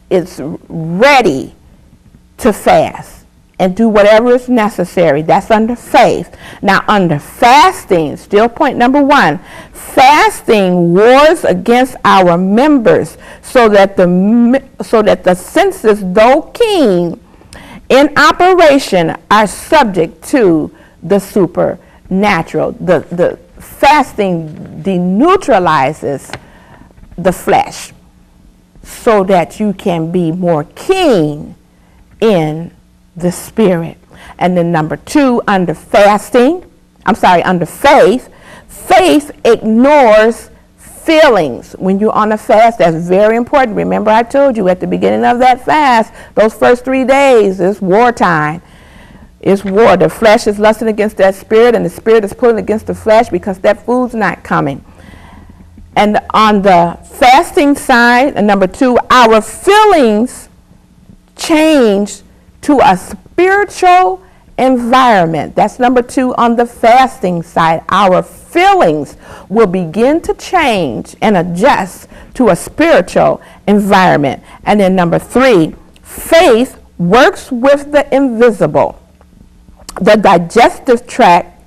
is ready to fast and do whatever is necessary. That's under faith. Now, under fasting, still point number 1, fasting wars against our members so that the senses, though keen in operation, are subject to the supernatural. The fasting deneutralizes the flesh so that you can be more keen in the spirit. And then number 2, under faith, faith ignores feelings. When you're on a fast, that's very important. Remember, I told you at the beginning of that fast, those first 3 days is wartime. It's war. The flesh is lusting against that spirit, and the spirit is pulling against the flesh because that food's not coming. And on the fasting side, and number 2, our feelings change to a spiritual environment. That's number 2 on the fasting side. Our feelings will begin to change and adjust to a spiritual environment. And then number 3, faith works with the invisible. The digestive tract,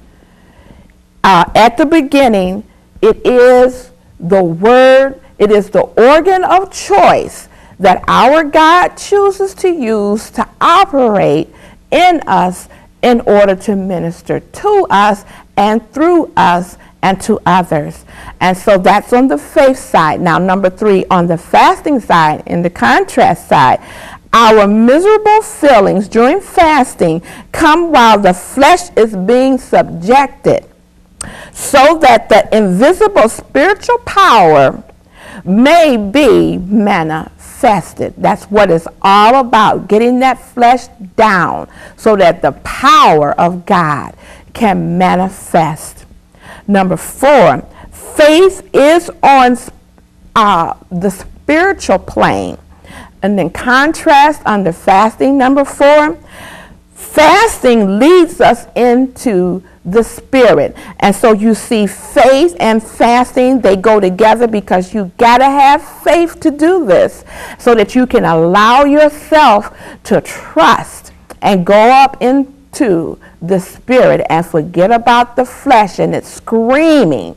at the beginning, it is the word, it is the organ of choice that our God chooses to use to operate in us in order to minister to us and through us and to others. And so that's on the faith side. Now, number 3, on the fasting side, in the contrast side, our miserable feelings during fasting come while the flesh is being subjected, so that the invisible spiritual power may be manifested. That's what it's all about, getting that flesh down so that the power of God can manifest. Number 4, faith is on the spiritual plane. And then contrast under fasting, number 4, fasting leads us into the spirit. And so you see faith and fasting, they go together because you got to have faith to do this so that you can allow yourself to trust and go up into the spirit and forget about the flesh and it's screaming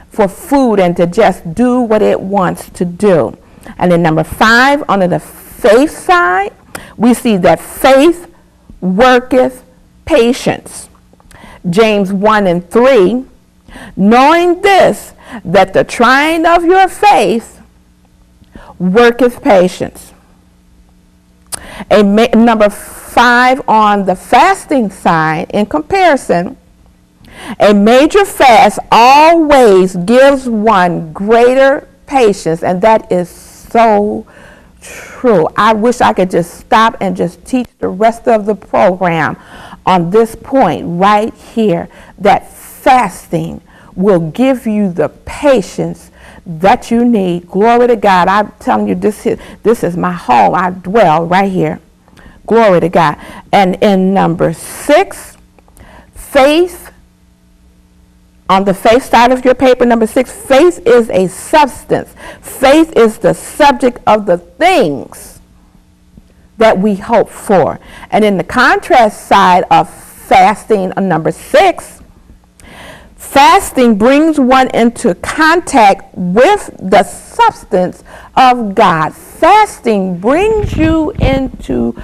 for food and to just do what it wants to do. And then number 5, under the faith side, we see that faith worketh patience. James 1:3, knowing this, that the trying of your faith worketh patience. Number 5, on the fasting side, in comparison, a major fast always gives one greater patience, and that is so true. I wish I could just stop and just teach the rest of the program on this point right here, that fasting will give you the patience that you need. Glory to God. I'm telling you, this is my home. I dwell right here. Glory to God. And in number 6, faith, on the faith side of your paper, number 6, faith is a substance. Faith is the subject of the things that we hope for. And in the contrast side of fasting, number 6, fasting brings one into contact with the substance of God. Fasting brings you into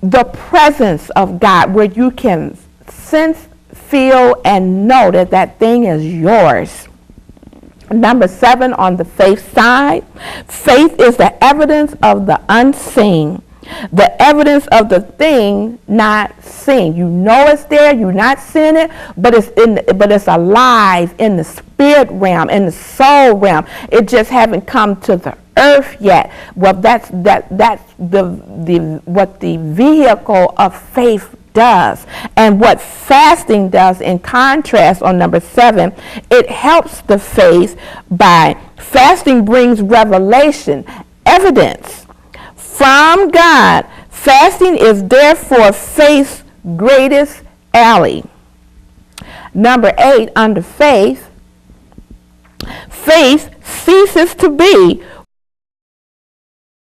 the presence of God, where you can sense, feel, and know that that thing is yours. Number 7, on the faith side, faith is the evidence of the unseen, the evidence of the thing not seen. You know it's there, you're not seeing it, but it's alive in the spirit realm, in the soul realm. It just haven't come to the earth yet. Well, that's what the vehicle of faith does. And what fasting does, in contrast, on number 7, it helps the faith by fasting brings revelation, evidence from God. Fasting is therefore faith's greatest ally. Number 8, under faith, faith ceases to be